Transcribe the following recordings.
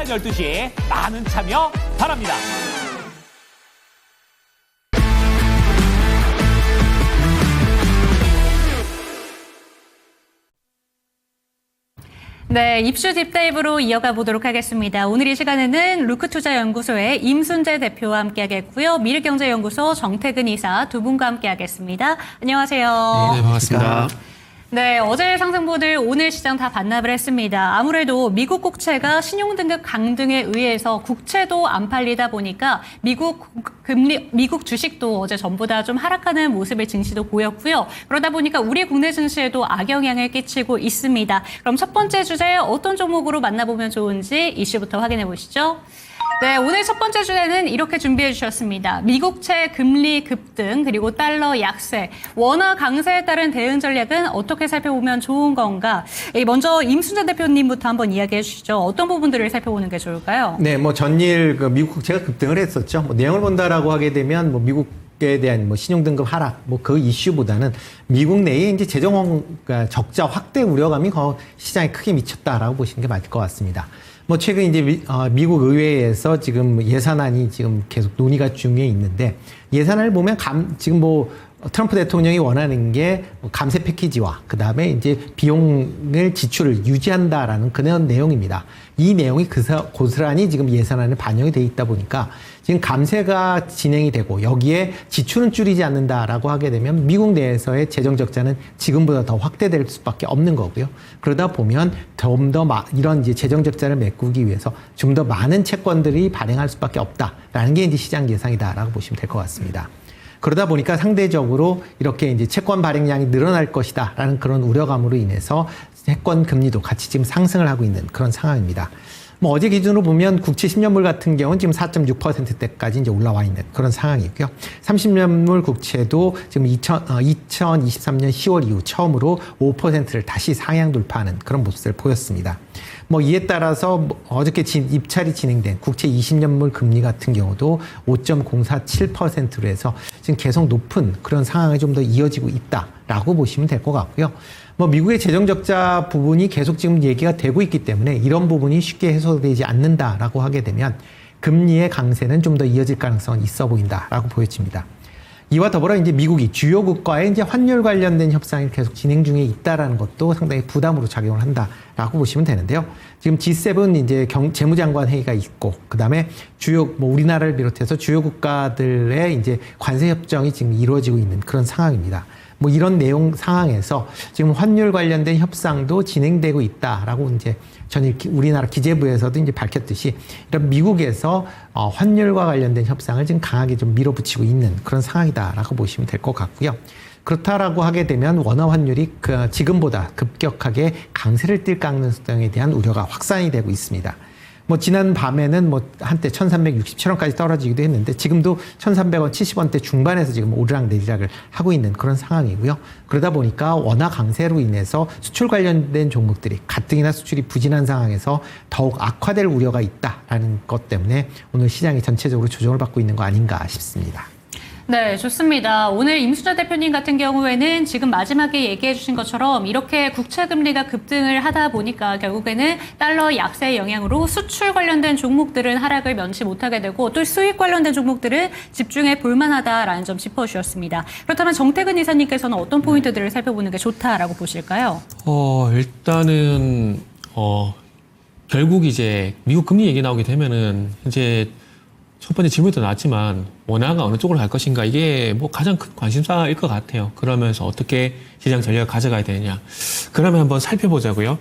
12시 많은 참여 바랍니다. 네, 입슈 딥다이브로 이어가 보도록 하겠습니다. 오늘 이 시간에는 루크투자연구소의 임순재 대표와 함께하겠고요. 미르경제연구소 정태근 이사 두 분과 함께하겠습니다. 안녕하세요. 네, 반갑습니다. 네, 어제 상승분들 오늘 시장 다 반납을 했습니다. 아무래도 미국 국채가 신용등급 강등에 의해서 국채도 안 팔리다 보니까 미국 주식도 어제 전부 다 좀 하락하는 모습의 증시도 보였고요. 그러다 보니까 우리 국내 증시에도 악영향을 끼치고 있습니다. 그럼 첫 번째 주제 어떤 종목으로 만나보면 좋은지 이슈부터 확인해 보시죠. 네, 오늘 첫 번째 주제는 이렇게 준비해 주셨습니다. 미국채 금리 급등, 그리고 달러 약세, 원화 강세에 따른 대응 전략은 어떻게 살펴보면 좋은 건가? 먼저 임순재 대표님부터 한번 이야기해 주시죠. 어떤 부분들을 살펴보는 게 좋을까요? 네, 전일 미국 국채가 급등을 했었죠. 내용을 본다라고 하게 되면 미국에 대한 신용등급 하락, 그 이슈보다는 미국 내에 이제 재정 적자 확대 우려감이 시장에 크게 미쳤다라고 보시는 게 맞을 것 같습니다. 최근 이제 미국 의회에서 지금 예산안이 지금 계속 논의가 중에 있는데, 예산안을 보면 지금 트럼프 대통령이 원하는 게 감세 패키지와 그 다음에 이제 비용을 지출을 유지한다라는 그런 내용입니다. 이 내용이 고스란히 지금 예산안에 반영이 돼 있다 보니까 지금 감세가 진행이 되고 여기에 지출은 줄이지 않는다라고 하게 되면 미국 내에서의 재정 적자는 지금보다 더 확대될 수밖에 없는 거고요. 그러다 보면 좀 더 이런 이제 재정 적자를 메꾸기 위해서 좀 더 많은 채권들이 발행할 수밖에 없다라는 게 이제 시장 예상이다라고 보시면 될 것 같습니다. 그러다 보니까 상대적으로 이렇게 이제 채권 발행량이 늘어날 것이다라는 그런 우려감으로 인해서 채권 금리도 같이 지금 상승을 하고 있는 그런 상황입니다. 어제 기준으로 보면 국채 10년물 같은 경우는 지금 4.6%대까지 이제 올라와 있는 그런 상황이고요. 30년물 국채도 지금 2023년 10월 이후 처음으로 5%를 다시 상향 돌파하는 그런 모습을 보였습니다. 이에 따라서 어저께 입찰이 진행된 국채 20년물 금리 같은 경우도 5.047%로 해서 지금 계속 높은 그런 상황이 좀 더 이어지고 있다라고 보시면 될 것 같고요. 미국의 재정 적자 부분이 계속 지금 얘기가 되고 있기 때문에 이런 부분이 쉽게 해소되지 않는다라고 하게 되면 금리의 강세는 좀 더 이어질 가능성은 있어 보인다라고 보여집니다. 이와 더불어 이제 미국이 주요 국가의 이제 환율 관련된 협상이 계속 진행 중에 있다라는 것도 상당히 부담으로 작용을 한다라고 보시면 되는데요. 지금 G7 이제 재무장관 회의가 있고, 그 다음에 주요 우리나라를 비롯해서 주요 국가들의 이제 관세 협정이 지금 이루어지고 있는 그런 상황입니다. 이런 내용 상황에서 지금 환율 관련된 협상도 진행되고 있다라고 이제 전일 우리나라 기재부에서도 이제 밝혔듯이 이런 미국에서 환율과 관련된 협상을 지금 강하게 좀 밀어붙이고 있는 그런 상황이다라고 보시면 될 것 같고요. 그렇다라고 하게 되면 원화 환율이 지금보다 급격하게 강세를 띌 가능성에 대한 우려가 확산이 되고 있습니다. 지난 밤에는 한때 1367원까지 떨어지기도 했는데 지금도 1300원, 70원대 중반에서 지금 오르락 내리락을 하고 있는 그런 상황이고요. 그러다 보니까 원화 강세로 인해서 수출 관련된 종목들이 가뜩이나 수출이 부진한 상황에서 더욱 악화될 우려가 있다라는 것 때문에 오늘 시장이 전체적으로 조정을 받고 있는 거 아닌가 싶습니다. 네, 좋습니다. 오늘 임순재 대표님 같은 경우에는 지금 마지막에 얘기해 주신 것처럼 이렇게 국채 금리가 급등을 하다 보니까 결국에는 달러 약세의 영향으로 수출 관련된 종목들은 하락을 면치 못하게 되고 또 수익 관련된 종목들은 집중해 볼만하다라는 점 짚어주셨습니다. 그렇다면 정태근 이사님께서는 어떤 포인트들을 살펴보는 게 좋다라고 보실까요? 일단은 결국 이제 미국 금리 얘기 나오게 되면은 이제 첫 번째 질문도 나왔지만 원화가 어느 쪽으로 갈 것인가, 이게 가장 큰 관심사일 것 같아요. 그러면서 어떻게 시장 전략을 가져가야 되느냐. 그러면 한번 살펴보자고요.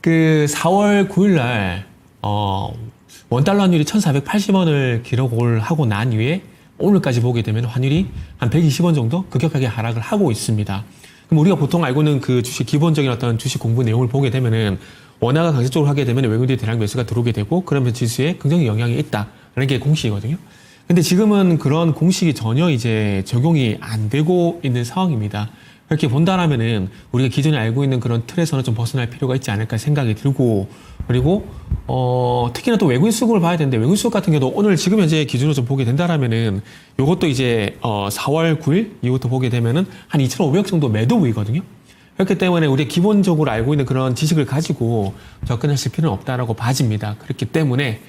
4월 9일 날 원달러 환율이 1,480원을 기록을 하고 난 이후에 오늘까지 보게 되면 환율이 한 120원 정도 급격하게 하락을 하고 있습니다. 그럼 우리가 보통 알고 있는 그 기본적인 어떤 주식 공부 내용을 보게 되면은 원화가 강세적으로 하게 되면 외국인들이 대량 매수가 들어오게 되고 그러면 지수에 긍정적 영향이 있다라는 게 공식이거든요. 근데 지금은 그런 공식이 전혀 이제 적용이 안 되고 있는 상황입니다. 그렇게 본다라면은 우리가 기존에 알고 있는 그런 틀에서는 좀 벗어날 필요가 있지 않을까 생각이 들고, 그리고 특히나 또 외국인 수급을 봐야 되는데 외국인 수급 같은 경우도 오늘 지금 현재 기준으로 좀 보게 된다라면은 요것도 이제 4월 9일 이후부터 보게 되면은 한 2,500억 정도 매도 우위거든요. 그렇기 때문에 우리가 기본적으로 알고 있는 그런 지식을 가지고 접근하실 필요는 없다라고 봐집니다. 그렇기 때문에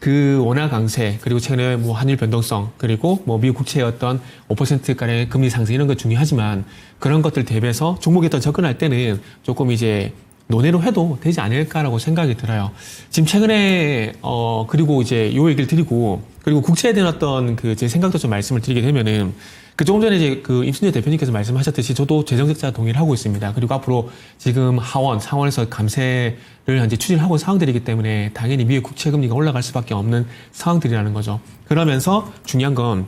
그 원화 강세, 그리고 최근에 뭐 한일 변동성, 그리고 뭐 미국 국채의 어떤 5%가량의 금리 상승 이런 것 중요하지만 그런 것들 대비해서 종목에 더 접근할 때는 조금 이제 논의로 해도 되지 않을까라고 생각이 들어요. 지금 최근에 그리고 이제 요 얘기를 드리고 그리고 국채에 대한 어떤 그 제 생각도 좀 말씀을 드리게 되면은 그 조금 전에 이제 그 임순재 대표님께서 말씀하셨듯이 저도 재정적자 동의를 하고 있습니다. 그리고 앞으로 지금 상원에서 감세를 현재 추진하고 있는 상황들이기 때문에 당연히 미국 국채 금리가 올라갈 수밖에 없는 상황들이라는 거죠. 그러면서 중요한 건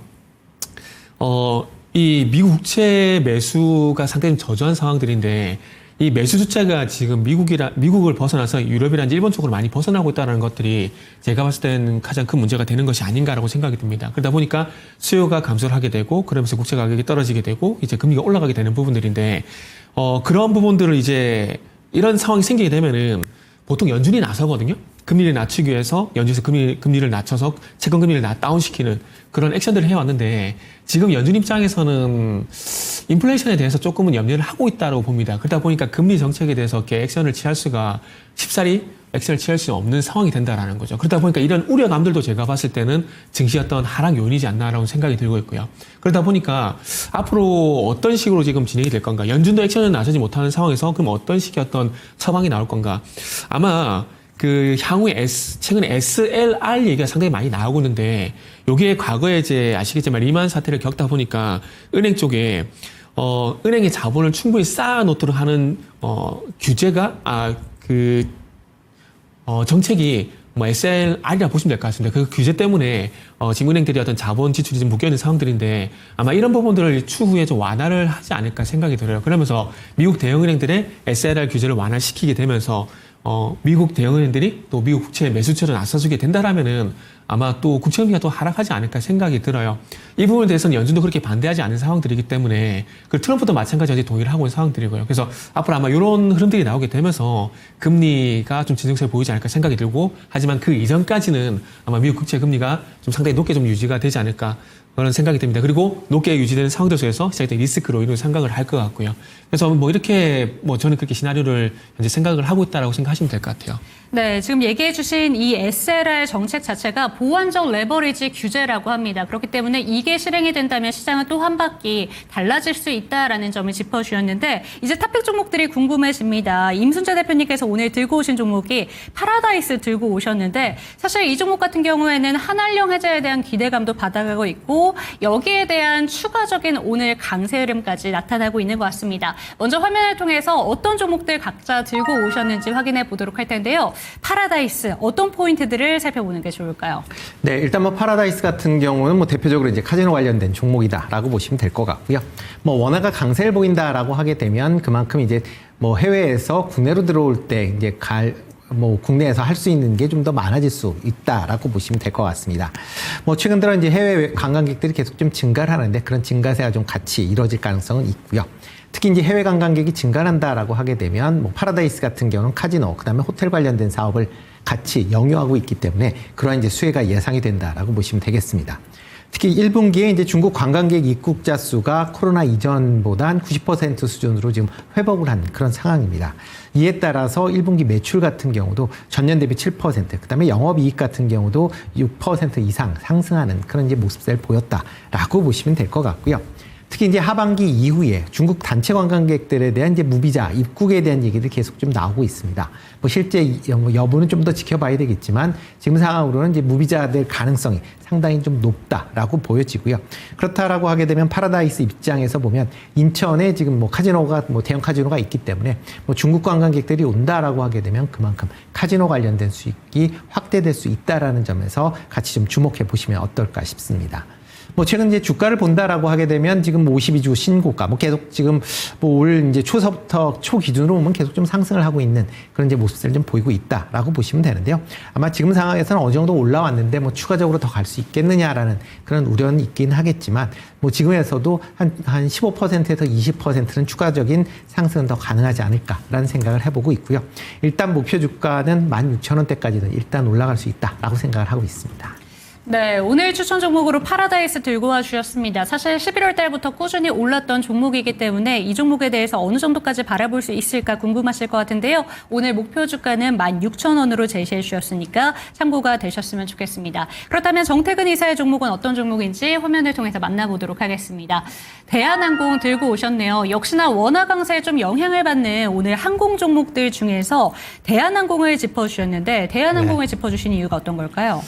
이 미국 국채 매수가 상당히 저조한 상황들인데 이 매수 숫자가 지금 미국을 벗어나서 유럽이라든지 일본 쪽으로 많이 벗어나고 있다는 것들이 제가 봤을 때는 가장 큰 문제가 되는 것이 아닌가라고 생각이 듭니다. 그러다 보니까 수요가 감소를 하게 되고 그러면서 국채 가격이 떨어지게 되고 이제 금리가 올라가게 되는 부분들인데 그런 부분들을 이제 이런 상황이 생기게 되면은 보통 연준이 나서거든요. 금리를 낮추기 위해서 연준에서 금리를 낮춰서 채권 금리를 다운시키는 그런 액션들을 해왔는데 지금 연준 입장에서는 인플레이션에 대해서 조금은 염려를 하고 있다고 봅니다. 그러다 보니까 금리 정책에 대해서 이렇게 액션을 취할 수가 쉽사리 액션을 취할 수 없는 상황이 된다라는 거죠. 그러다 보니까 이런 우려감들도 제가 봤을 때는 증시 어떤 하락 요인이지 않나라고 생각이 들고 있고요. 그러다 보니까 앞으로 어떤 식으로 지금 진행이 될 건가? 연준도 액션을 나서지 못하는 상황에서 그럼 어떤 식의 어떤 처방이 나올 건가? 아마 그 향후에 최근에 SLR 얘기가 상당히 많이 나오고 있는데 요게 과거에 이제 아시겠지만 리만 사태를 겪다 보니까 은행 쪽에 은행의 자본을 충분히 쌓아놓도록 하는 규제가 정책이 뭐 SLR이라 보시면 될 것 같습니다. 그 규제 때문에 지금 은행들이 어떤 자본 지출이 좀 묶여 있는 상황들인데 아마 이런 부분들을 추후에 좀 완화를 하지 않을까 생각이 들어요. 그러면서 미국 대형은행들의 SLR 규제를 완화시키게 되면서 미국 대형은행들이 또 미국 국채 매수처를 나서주게 된다라면은 아마 또 국채금리가 또 하락하지 않을까 생각이 들어요. 이 부분에 대해서는 연준도 그렇게 반대하지 않은 상황들이기 때문에 그 트럼프도 마찬가지로 동의를 하고 있는 상황들이고요. 그래서 앞으로 아마 이런 흐름들이 나오게 되면서 금리가 좀 진정세를 보이지 않을까 생각이 들고 하지만 그 이전까지는 아마 미국 국채 금리가 좀 상당히 높게 좀 유지가 되지 않을까 그런 생각이 듭니다. 그리고 높게 유지되는 상황들 속에서 시작된 리스크로 이런 생각을 할 것 같고요. 그래서 뭐 이렇게 뭐 저는 그렇게 시나리오를 현재 생각을 하고 있다라고 생각하시면 될 것 같아요. 네, 지금 얘기해 주신 이 SLR 정책 자체가 보완적 레버리지 규제라고 합니다. 그렇기 때문에 이게 실행이 된다면 시장은 또 한 바퀴 달라질 수 있다라는 점을 짚어주셨는데 이제 탑픽 종목들이 궁금해집니다. 임순재 대표님께서 오늘 들고 오신 종목이 파라다이스 들고 오셨는데 사실 이 종목 같은 경우에는 한한령 해제에 대한 기대감도 받아가고 있고 여기에 대한 추가적인 오늘 강세 흐름까지 나타나고 있는 것 같습니다. 먼저 화면을 통해서 어떤 종목들 각자 들고 오셨는지 확인해 보도록 할 텐데요. 파라다이스 어떤 포인트들을 살펴보는 게 좋을까요? 네, 일단 뭐 파라다이스 같은 경우는 뭐 대표적으로 이제 카지노 관련된 종목이다라고 보시면 될 것 같고요. 뭐 원화가 강세를 보인다라고 하게 되면 그만큼 이제 뭐 해외에서 국내로 들어올 때 이제 뭐 국내에서 할 수 있는 게 좀 더 많아질 수 있다라고 보시면 될 것 같습니다. 뭐 최근 들어 이제 해외 관광객들이 계속 좀 증가를 하는데 그런 증가세가 좀 같이 이루어질 가능성은 있고요. 특히 이제 해외 관광객이 증가한다라고 하게 되면 뭐 파라다이스 같은 경우는 카지노, 그다음에 호텔 관련된 사업을 같이 영유하고 있기 때문에 그러한 이제 수혜가 예상이 된다라고 보시면 되겠습니다. 특히 1분기에 이제 중국 관광객 입국자 수가 코로나 이전보다 한 90% 수준으로 지금 회복을 한 그런 상황입니다. 이에 따라서 1분기 매출 같은 경우도 전년 대비 7%, 그다음에 영업이익 같은 경우도 6% 이상 상승하는 그런 이제 모습을 보였다라고 보시면 될 것 같고요. 특히 이제 하반기 이후에 중국 단체 관광객들에 대한 이제 무비자 입국에 대한 얘기들이 계속 좀 나오고 있습니다. 뭐 실제 여부는 좀 더 지켜봐야 되겠지만 지금 상황으로는 이제 무비자될 가능성이 상당히 좀 높다라고 보여지고요. 그렇다라고 하게 되면 파라다이스 입장에서 보면 인천에 지금 뭐 카지노가 뭐 대형 카지노가 있기 때문에 뭐 중국 관광객들이 온다라고 하게 되면 그만큼 카지노 관련된 수익이 확대될 수 있다라는 점에서 같이 좀 주목해 보시면 어떨까 싶습니다. 뭐 최근 이제 주가를 본다라고 하게 되면 지금 52주 신고가 뭐 계속 지금 뭐 올 이제 초서부터 초 기준으로 보면 계속 좀 상승을 하고 있는 그런 이제 모습을 좀 보이고 있다라고 보시면 되는데요. 아마 지금 상황에서는 어느 정도 올라왔는데 뭐 추가적으로 더 갈 수 있겠느냐라는 그런 우려는 있긴 하겠지만 뭐 지금에서도 한 15%에서 20%는 추가적인 상승은 더 가능하지 않을까라는 생각을 해보고 있고요. 일단 목표 주가는 16,000원대까지는 일단 올라갈 수 있다라고 생각을 하고 있습니다. 네, 오늘 추천 종목으로 파라다이스 들고 와 주셨습니다. 사실 11월 달부터 꾸준히 올랐던 종목이기 때문에 이 종목에 대해서 어느 정도까지 바라볼 수 있을까 궁금하실 것 같은데요. 오늘 목표 주가는 16,000원으로 제시해 주셨으니까 참고가 되셨으면 좋겠습니다. 그렇다면 정태근 이사의 종목은 어떤 종목인지 화면을 통해서 만나보도록 하겠습니다. 대한항공 들고 오셨네요. 역시나 원화 강세에 좀 영향을 받는 오늘 항공 종목들 중에서 대한항공을 짚어주셨는데 대한항공을 짚어주신 이유가 어떤 걸까요?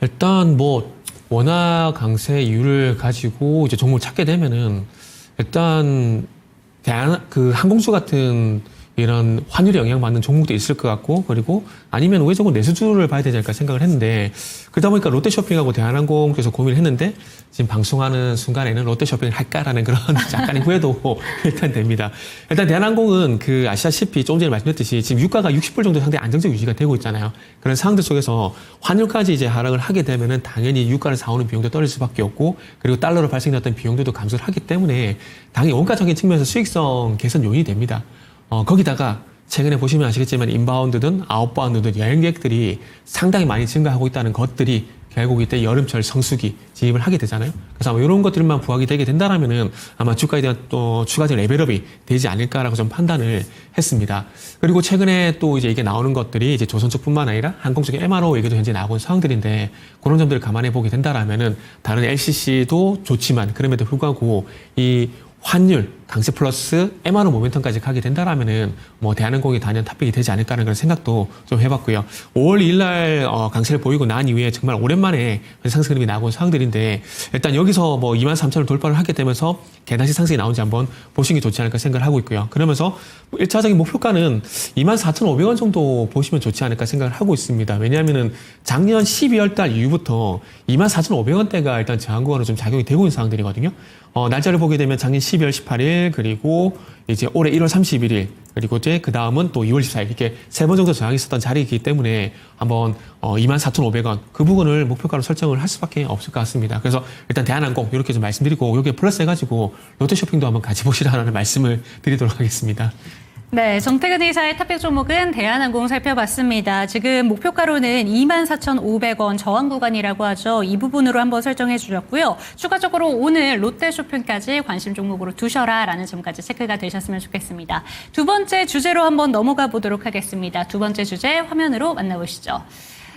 일단 뭐 원화 강세 이유를 가지고 이제 종목을 찾게 되면은 일단 항공주 같은 이런 환율에 영향받는 종목도 있을 것 같고, 그리고 아니면 외적으로 내수주를 봐야 되지 않을까 생각을 했는데, 그러다 보니까 롯데쇼핑하고 대한항공에서 고민을 했는데 지금 방송하는 순간에는 롯데쇼핑을 할까라는 그런 약간의 후회도 일단 됩니다. 일단 대한항공은 아시다시피 조금 전에 말씀드렸듯이 지금 유가가 60불 정도 상당히 안정적 유지가 되고 있잖아요. 그런 상황들 속에서 환율까지 이제 하락을 하게 되면은 당연히 유가를 사오는 비용도 떨어질 수밖에 없고, 그리고 달러로 발생됐던 비용들도 감소를 하기 때문에 당연히 원가적인 측면에서 수익성 개선 요인이 됩니다. 거기다가 최근에 보시면 아시겠지만 인바운드든 아웃바운드든 여행객들이 상당히 많이 증가하고 있다는 것들이 결국 이때 여름철 성수기 진입을 하게 되잖아요. 그래서 아마 이런 것들만 부각이 되게 된다라면은 아마 주가에 대한 또 추가적인 레벨업이 되지 않을까라고 좀 판단을 했습니다. 그리고 최근에 또 이제 이게 나오는 것들이 이제 조선 쪽뿐만 아니라 항공 쪽의 MRO 얘기도 현재 나오고 있는 상황들인데, 그런 점들을 감안해 보게 된다라면은 다른 LCC도 좋지만 그럼에도 불구하고 이 환율 강세 플러스 MRO 모멘텀까지 가게 된다라면은 뭐 대한항공이 단연 탑픽이 되지 않을까라는 그런 생각도 좀 해봤고요. 5월 2일 날 강세를 보이고 난 이후에 정말 오랜만에 상승 흐름이 나온 상황들인데, 일단 여기서 뭐 23,000을 돌파를 하게 되면서 계단식 상승이 나온지 한번 보시는 게 좋지 않을까 생각을 하고 있고요. 그러면서 1차적인 목표가는 24,500원 정도 보시면 좋지 않을까 생각을 하고 있습니다. 왜냐하면은 작년 12월 달 이후부터 24,500원대가 일단 저항구간으로 좀 작용이 되고 있는 상황들이거든요. 날짜를 보게 되면 작년 12월 18일, 그리고 이제 올해 1월 31일, 그리고 이제 그 다음은 또 2월 14일, 이렇게 3번 정도 저항이 있었던 자리이기 때문에 한번 24,500원 그 부분을 목표가로 설정을 할 수밖에 없을 것 같습니다. 그래서 일단 대한항공 이렇게 좀 말씀드리고, 여기에 플러스 해가지고 롯데쇼핑도 한번 같이 보시라는 말씀을 드리도록 하겠습니다. 네, 정태근 이사의 탑픽 종목은 대한항공 살펴봤습니다. 지금 목표가로는 24,500원 저항 구간이라고 하죠. 이 부분으로 한번 설정해 주셨고요. 추가적으로 오늘 롯데쇼핑까지 관심 종목으로 두셔라라는 점까지 체크가 되셨으면 좋겠습니다. 두 번째 주제로 한번 넘어가 보도록 하겠습니다. 두 번째 주제 화면으로 만나보시죠.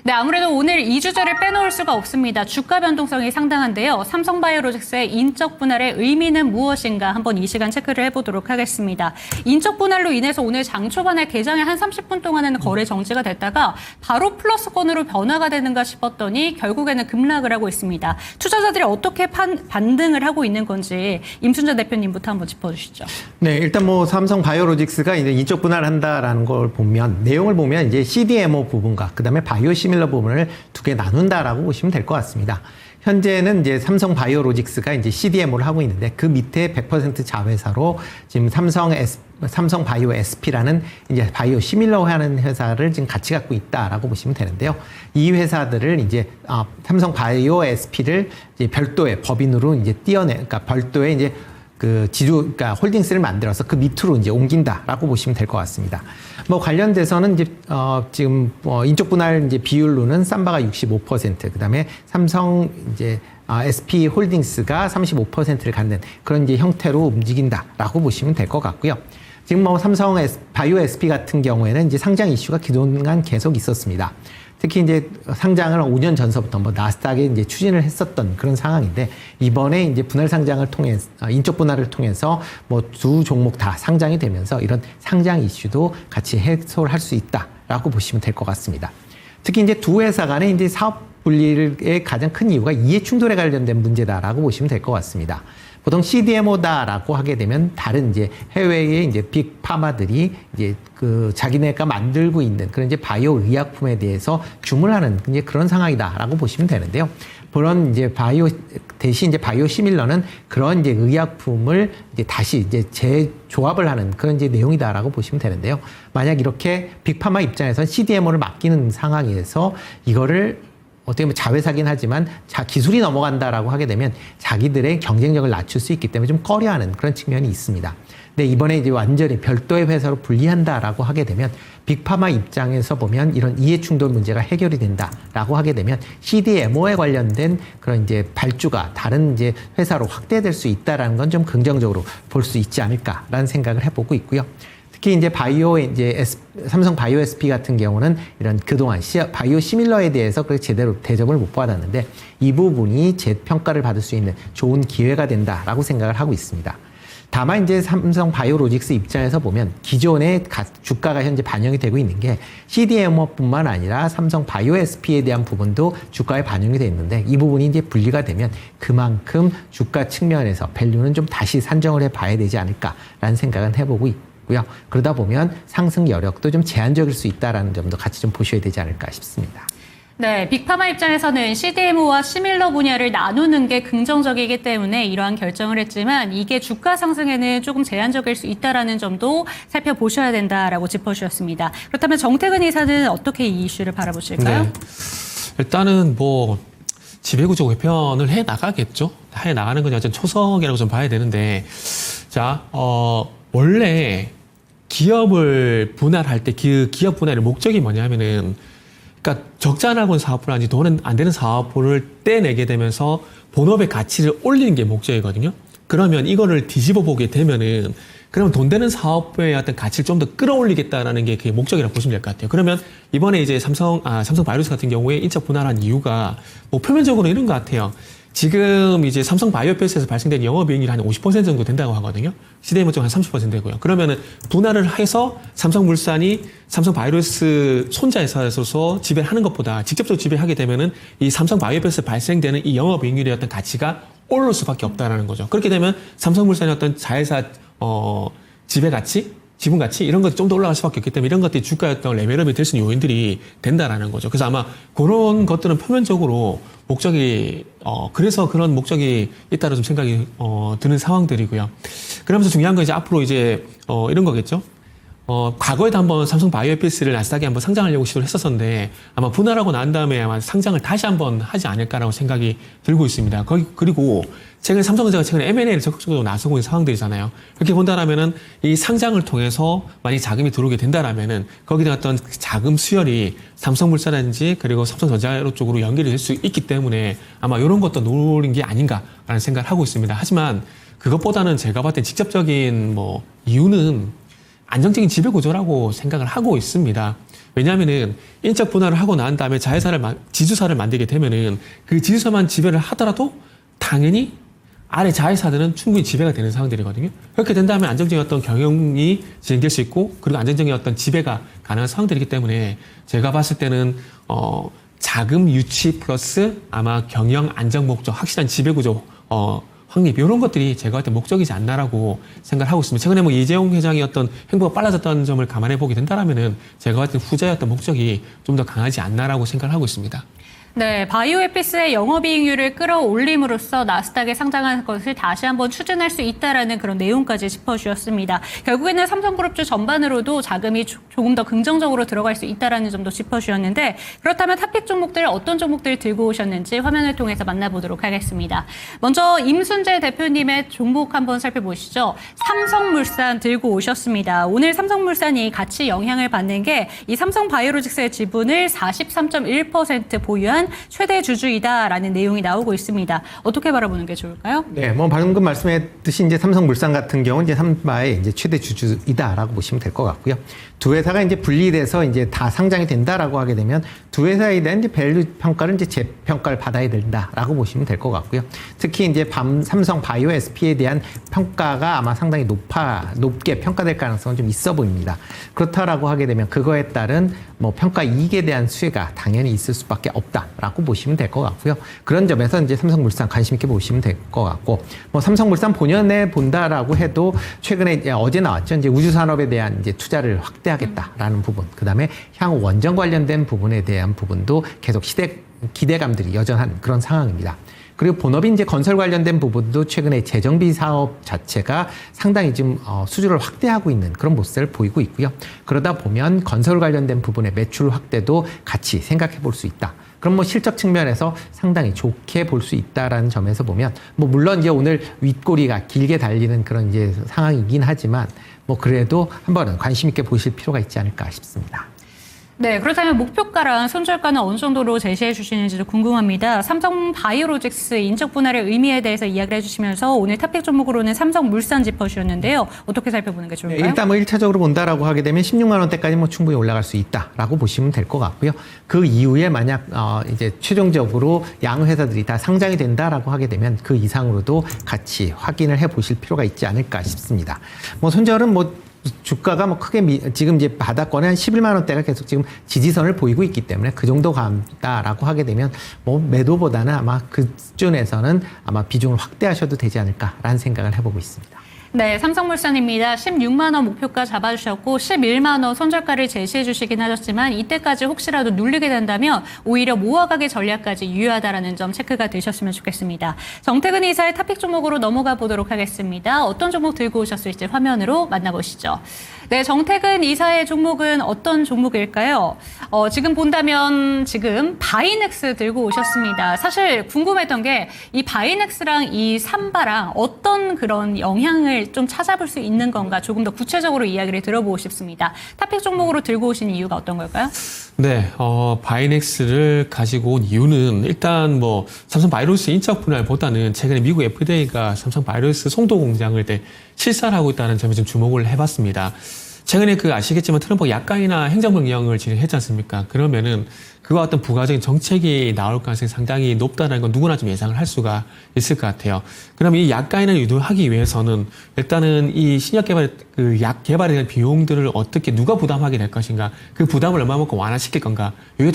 네, 아무래도 오늘 이 주제를 빼놓을 수가 없습니다. 주가 변동성이 상당한데요. 삼성바이오로직스의 인적 분할의 의미는 무엇인가 한번 이 시간 체크를 해보도록 하겠습니다. 인적 분할로 인해서 오늘 장 초반에 개장에 한 30분 동안에는 거래 정지가 됐다가 바로 플러스권으로 변화가 되는가 싶었더니 결국에는 급락을 하고 있습니다. 투자자들이 어떻게 반등을 하고 있는 건지 임순재 대표님부터 한번 짚어주시죠. 네, 일단 뭐 삼성바이오로직스가 이제 인적 분할한다라는 걸 보면, 내용을 보면 이제 CDMO 부분과 그다음에 바이오시밀러 부분을 두 개 나눈다라고 보시면 될 것 같습니다. 현재는 이제 삼성바이오로직스가 이제 CDMO를 하고 있는데, 그 밑에 100% 자회사로 지금 삼성바이오 SP라는 이제 바이오 시밀러 하는 회사를 지금 같이 갖고 있다라고 보시면 되는데요. 이 회사들을 이제 삼성바이오 SP를 이제 별도의 법인으로 이제 그러니까 별도의 이제 그러니까 홀딩스를 만들어서 그 밑으로 이제 옮긴다라고 보시면 될 것 같습니다. 뭐 관련돼서는 이제 지금 인적 분할 이제 비율로는 삼바가 65%, 그다음에 삼성 이제 SP 홀딩스가 35%를 갖는 그런 이제 형태로 움직인다라고 보시면 될 것 같고요. 지금 뭐 삼성 바이오 SP 같은 경우에는 이제 상장 이슈가 그동안 계속 있었습니다. 특히 이제 상장을 5년 전서부터 뭐 나스닥에 이제 추진을 했었던 그런 상황인데, 이번에 이제 분할 상장을 통해서 인적 분할을 통해서 뭐 두 종목 다 상장이 되면서 이런 상장 이슈도 같이 해소를 할 수 있다라고 보시면 될 것 같습니다. 특히 이제 두 회사 간의 이제 사업 분리의 가장 큰 이유가 이해 충돌에 관련된 문제다라고 보시면 될 것 같습니다. 보통 CDMO다라고 하게 되면 다른 이제 해외의 이제 빅 파마들이 이제 자기네가 만들고 있는 그런 이제 바이오 의약품에 대해서 주문하는 이제 그런 상황이다라고 보시면 되는데요. 그런 이제 대신 이제 바이오 시밀러는 그런 이제 의약품을 이제 다시 이제 재조합을 하는 그런 이제 내용이다라고 보시면 되는데요. 만약 이렇게 빅파마 입장에서는 CDMO를 맡기는 상황에서 이거를 어떻게 보면 자회사긴 하지만 기술이 넘어간다라고 하게 되면 자기들의 경쟁력을 낮출 수 있기 때문에 좀 꺼려하는 그런 측면이 있습니다. 근데 이번에 이제 완전히 별도의 회사로 분리한다라고 하게 되면 빅파마 입장에서 보면 이런 이해 충돌 문제가 해결이 된다라고 하게 되면 CDMO에 관련된 그런 이제 발주가 다른 이제 회사로 확대될 수 있다라는 건 좀 긍정적으로 볼 수 있지 않을까라는 생각을 해보고 있고요. 특히 이제 삼성 바이오 SP 같은 경우는 이런 그동안 바이오 시밀러에 대해서 그렇게 제대로 대접을 못 받았는데 이 부분이 재평가를 받을 수 있는 좋은 기회가 된다라고 생각을 하고 있습니다. 다만 이제 삼성 바이오로직스 입장에서 보면 기존의 주가가 현재 반영이 되고 있는 게 CDMO뿐만 아니라 삼성 바이오 SP에 대한 부분도 주가에 반영이 돼 있는데 이 부분이 이제 분리가 되면 그만큼 주가 측면에서 밸류는 좀 다시 산정을 해봐야 되지 않을까라는 생각은 해보고 있고요. 그러다 보면 상승 여력도 좀 제한적일 수 있다라는 점도 같이 좀 보셔야 되지 않을까 싶습니다. 네, 빅파마 입장에서는 CDMO와 시밀러 분야를 나누는 게 긍정적이기 때문에 이러한 결정을 했지만 이게 주가 상승에는 조금 제한적일 수 있다라는 점도 살펴보셔야 된다라고 짚어주셨습니다. 그렇다면 정태근 이사는 어떻게 이 이슈를 바라보실까요? 네. 일단은 뭐 지배구조 개편을 해 나가겠죠. 해 나가는 건 완전 초석이라고 좀 봐야 되는데, 자, 원래 기업을 분할할 때 그 기업 분할의 목적이 뭐냐면은, 그러니까 적자 나고 사업부라든지 돈은 안 되는 사업부를 떼내게 되면서 본업의 가치를 올리는 게 목적이거든요. 그러면 이거를 뒤집어 보게 되면은, 그러면 돈 되는 사업부의 어떤 가치를 좀 더 끌어올리겠다라는 게 그게 목적이라고 보시면 될 것 같아요. 그러면 이번에 이제 삼성 바이오로직스 같은 경우에 인적 분할한 이유가 뭐 표면적으로 이런 것 같아요. 지금 이제 삼성 바이오패스에서 발생된 영업이익률이 한 50% 정도 된다고 하거든요. CDMO 쪽 한 30% 되고요. 그러면은 분할을 해서 삼성물산이 삼성 바이오로직스 손자 회사에서 지배하는 것보다 직접적으로 지배하게 되면은 이 삼성 바이오패스에 발생되는 이 영업이익률의 어떤 가치가 오를 수밖에 없다라는 거죠. 그렇게 되면 삼성물산의 어떤 자회사 지배 가치, 지분 가치 이런 것이 좀 더 올라갈 수밖에 없기 때문에 이런 것들이 주가의 어떤 레벨업이 될 수 있는 요인들이 된다라는 거죠. 그래서 아마 그런 것들은 표면적으로 목적이 그래서 그런 목적이 있다는 좀 생각이 드는 상황들이고요. 그러면서 중요한 건 이제 앞으로 이제 이런 거겠죠. 과거에도 한번 삼성 바이오패스를 나스닥에 한번 상장하려고 시도를 했었었는데 아마 분할하고 난 다음에 아마 상장을 다시 한번 하지 않을까라고 생각이 들고 있습니다. 그리고 삼성전자가 최근에 M&A를 적극적으로 나서고 있는 상황들이잖아요. 그렇게 본다라면은 이 상장을 통해서 만약 자금이 들어오게 된다라면은 거기에 어떤 자금 수혈이 삼성물산이라든지 그리고 삼성전자 쪽으로 연결이 될 수 있기 때문에 아마 이런 것도 노린 게 아닌가라는 생각을 하고 있습니다. 하지만 그것보다는 제가 봤을 때 직접적인 이유는 안정적인 지배구조라고 생각을 하고 있습니다. 왜냐하면은 인적 분할을 하고 난 다음에 지주사를 만들게 되면은 그 지주사만 지배를 하더라도 당연히 아래 자회사들은 충분히 지배가 되는 상황들이거든요. 그렇게 된다면 안정적인 어떤 경영이 진행될 수 있고 그리고 안정적인 어떤 지배가 가능한 상황들이기 때문에 제가 봤을 때는 자금 유치 플러스 아마 경영 안정 목적, 확실한 지배구조 확립 이런 것들이 제가 볼 때 목적이지 않나라고 생각을 하고 있습니다. 최근에 이재용 회장의 어떤 행보가 빨라졌다는 점을 감안해 보게 된다라면은 제가 볼 때 후자의 어떤 목적이 좀 더 강하지 않나라고 생각을 하고 있습니다. 네, 바이오에피스의 영업이익률을 끌어올림으로써 나스닥에 상장하는 것을 다시 한번 추진할 수 있다라는 그런 내용까지 짚어주셨습니다. 결국에는 삼성그룹주 전반으로도 자금이 조금 더 긍정적으로 들어갈 수 있다라는 점도 짚어주셨는데 그렇다면 탑픽 종목들 어떤 종목들 들고 오셨는지 화면을 통해서 만나보도록 하겠습니다. 먼저 임순재 대표님의 종목 한번 살펴보시죠. 삼성물산 들고 오셨습니다. 오늘 삼성물산이 같이 영향을 받는 게 이 삼성바이오로직스의 지분을 43.1% 보유한 최대 주주이다라는 내용이 나오고 있습니다. 어떻게 바라보는 게 좋을까요? 네, 방금 말씀했듯이 이제 삼성물산 같은 경우는 이제 삼바의 이제 최대 주주이다라고 보시면 될 것 같고요. 두 회사가 이제 분리돼서 이제 다 상장이 된다라고 하게 되면 두 회사에 대한 이제 밸류 평가를 이제 재평가를 받아야 된다라고 보시면 될 것 같고요. 특히 이제 삼성 바이오 SP에 대한 평가가 아마 상당히 높게 평가될 가능성은 좀 있어 보입니다. 그렇다라고 하게 되면 그거에 따른 평가 이익에 대한 수혜가 당연히 있을 수밖에 없다라고 보시면 될 것 같고요. 그런 점에서 이제 삼성물산 관심 있게 보시면 될 것 같고, 삼성물산 본연에 본다라고 해도 최근에 이제 어제 나왔죠. 이제 우주산업에 대한 이제 투자를 확대하겠다라는 부분, 그 다음에 향후 원전 관련된 부분에 대한 부분도 계속 기대감들이 여전한 그런 상황입니다. 그리고 본업인 이제 건설 관련된 부분도 최근에 재정비 사업 자체가 상당히 지금 수주를 확대하고 있는 그런 모습을 보이고 있고요. 그러다 보면 건설 관련된 부분의 매출 확대도 같이 생각해 볼 수 있다. 그럼 뭐 실적 측면에서 상당히 좋게 볼 수 있다라는 점에서 보면 뭐 물론 이제 오늘 윗꼬리가 길게 달리는 그런 이제 상황이긴 하지만 뭐 그래도 한번은 관심 있게 보실 필요가 있지 않을까 싶습니다. 네, 그렇다면 목표가랑 손절가는 어느 정도로 제시해 주시는지도 궁금합니다. 삼성 바이오로직스 인적 분할의 의미에 대해서 이야기를 해주시면서 오늘 탑픽 종목으로는 삼성물산 짚어주셨는데요. 어떻게 살펴보는 게 좋을까요? 일단 뭐 1차적으로 본다라고 하게 되면 16만 원대까지 뭐 충분히 올라갈 수 있다라고 보시면 될 것 같고요. 그 이후에 만약 이제 최종적으로 양 회사들이 다 상장이 된다라고 하게 되면 그 이상으로도 같이 확인을 해 보실 필요가 있지 않을까 싶습니다. 뭐 손절은 뭐 주가가 뭐 크게 지금 이제 바닥권에 한 11만 원대가 계속 지금 지지선을 보이고 있기 때문에 그 정도 간다라고 하게 되면 뭐 매도보다는 아마 그 수준에서는 아마 비중을 확대하셔도 되지 않을까라는 생각을 해보고 있습니다. 네, 삼성물산입니다. 16만 원 목표가 잡아주셨고 11만 원 손절가를 제시해 주시긴 하셨지만 이때까지 혹시라도 눌리게 된다면 오히려 모아가기 전략까지 유효하다라는 점 체크가 되셨으면 좋겠습니다. 정태근 이사의 탑픽 종목으로 넘어가 보도록 하겠습니다. 어떤 종목 들고 오셨을지 화면으로 만나보시죠. 네, 정태근 이사의 종목은 어떤 종목일까요? 지금 본다면 지금 바이넥스 들고 오셨습니다. 사실 궁금했던 게 이 바이넥스랑 이 삼바랑 어떤 그런 영향을 좀 찾아볼 수 있는 건가 조금 더 구체적으로 이야기를 들어보고 싶습니다. 탑픽 종목으로 들고 오신 이유가 어떤 걸까요? 네, 바이넥스를 가지고 온 이유는 일단 뭐 삼성 바이오로스 인적 분할보다는 최근에 미국 FDA가 삼성 바이오로스 송도 공장을 실사를 하고 있다는 점에 좀 주목을 해봤습니다. 최근에 아시겠지만 트럼프가 약간이나 행정명령을 진행했지 않습니까? 그러면은 그와 어떤 부가적인 정책이 나올 가능성이 상당히 높다는 건 누구나 좀 예상을 할 수가 있을 것 같아요. 그러면 이 약간이나 유도하기 위해서는 일단은 이 신약 개발, 약 개발에 대한 비용들을 어떻게 누가 부담하게 될 것인가, 그 부담을 얼마만큼 완화시킬 건가, 그게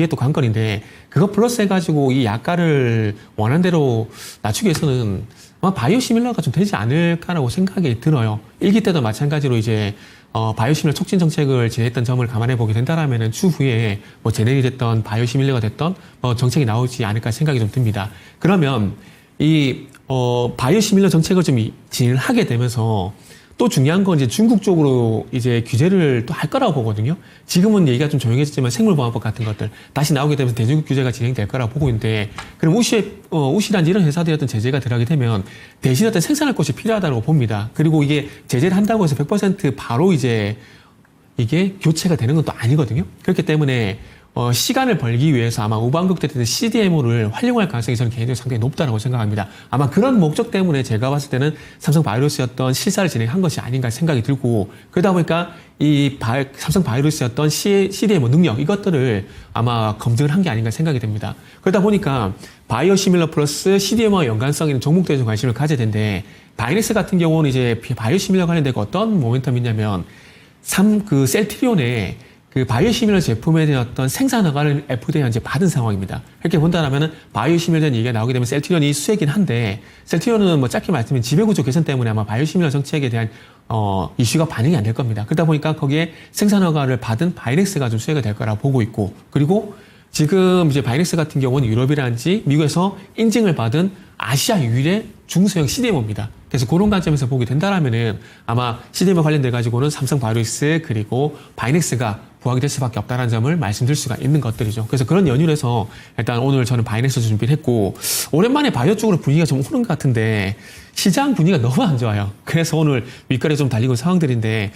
또 관건인데, 그거 플러스 해가지고 이 약가를 원하는 대로 낮추기 위해서는 아마 바이오시밀러가 좀 되지 않을까라고 생각이 들어요. 1기 때도 마찬가지로 이제 바이오시밀러 促진 정책을 진행했던 점을 감안해 보게 된다라면은 추후에 뭐 제넬이 됐던 바이오시밀러가 됐던 정책이 나오지 않을까 생각이 좀 듭니다. 그러면 이 바이오시밀러 정책을 좀 진행을 하게 되면서 또 중요한 건 이제 중국 쪽으로 이제 규제를 또 할 거라고 보거든요. 지금은 얘기가 좀 조용해졌지만 생물보안법 같은 것들 다시 나오게 되면서 대중국 규제가 진행될 거라고 보고 있는데, 그럼 우시라든지 이런 회사들이 어떤 제재가 들어가게 되면 대신 어떤 생산할 곳이 필요하다고 봅니다. 그리고 이게 제재를 한다고 해서 100% 바로 이제 이게 교체가 되는 건 또 아니거든요. 그렇기 때문에 시간을 벌기 위해서 아마 우방국대 때 CDMO를 활용할 가능성이 저는 개인적으로 상당히 높다고 생각합니다. 아마 그런 목적 때문에 제가 봤을 때는 삼성 바이오로스였던 실사를 진행한 것이 아닌가 생각이 들고, 그러다 보니까 이 삼성 바이오로스였던 CDMO 능력, 이것들을 아마 검증을 한 게 아닌가 생각이 됩니다. 그러다 보니까 바이오시밀러 플러스 CDMO와 연관성 있는 종목들에 좀 관심을 가져야 되는데, 바이넥스 같은 경우는 이제 바이오시밀러 관련된 어떤 모멘텀이 있냐면, 셀트리온의 바이오시밀러 제품에 대한 어떤 생산 허가를 FDA 현재 받은 상황입니다. 이렇게 본다면은 바이오시밀러에 대한 얘기가 나오게 되면 셀트리온이 수혜긴 한데, 셀트리온은 뭐 짧게 말씀드리면 지배구조 개선 때문에 아마 바이오시밀러 정책에 대한 이슈가 반영이 안 될 겁니다. 그러다 보니까 거기에 생산 허가를 받은 바이넥스가 좀 수혜가 될 거라고 보고 있고, 그리고 지금 이제 바이넥스 같은 경우는 유럽이라든지 미국에서 인증을 받은 아시아 유일의 중소형 CDMO입니다. 그래서 그런 관점에서 보게 된다라면은 아마 CDMO 관련돼 가지고는 삼성 바이오로스 그리고 바이넥스가 부각이 될 수밖에 없다는 점을 말씀드릴 수가 있는 것들이죠. 그래서 그런 연유에서 일단 오늘 저는 바이넥스 준비를 했고, 오랜만에 바이오 쪽으로 분위기가 좀 오는 것 같은데 시장 분위기가 너무 안 좋아요. 그래서 오늘 윗거래 좀 달리고 상황들인데,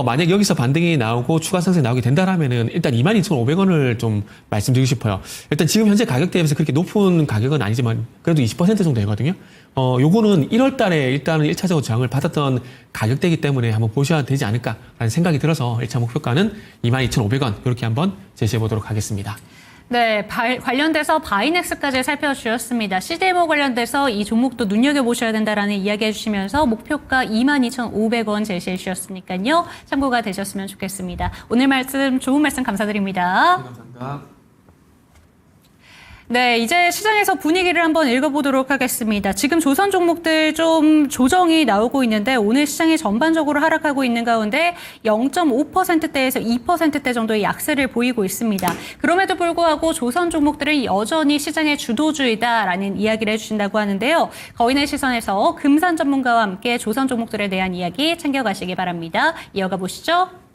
만약 여기서 반등이 나오고 추가 상승이 나오게 된다라면은 일단 22,500원을 좀 말씀드리고 싶어요. 일단 지금 현재 가격 대비해서 그렇게 높은 가격은 아니지만 그래도 20% 정도 되거든요. 요거는 1월 달에 일단은 1차적으로 저항을 받았던 가격대이기 때문에 한번 보셔야 되지 않을까라는 생각이 들어서 1차 목표가는 22,500원 이렇게 한번 제시해 보도록 하겠습니다. 네, 관련돼서 바이넥스까지 살펴주셨습니다. CDMO 관련돼서 이 종목도 눈여겨보셔야 된다라는 이야기 해주시면서 목표가 22,500원 제시해 주셨으니까요. 참고가 되셨으면 좋겠습니다. 오늘 말씀, 좋은 말씀 감사드립니다. 네, 감사합니다. 네, 이제 시장에서 분위기를 한번 읽어보도록 하겠습니다. 지금 조선 종목들 좀 조정이 나오고 있는데 오늘 시장이 전반적으로 하락하고 있는 가운데 0.5%대에서 2%대 정도의 약세를 보이고 있습니다. 그럼에도 불구하고 조선 종목들은 여전히 시장의 주도주의다라는 이야기를 해주신다고 하는데요. 거인의 시선에서 금산 전문가와 함께 조선 종목들에 대한 이야기 챙겨가시기 바랍니다. 이어가 보시죠.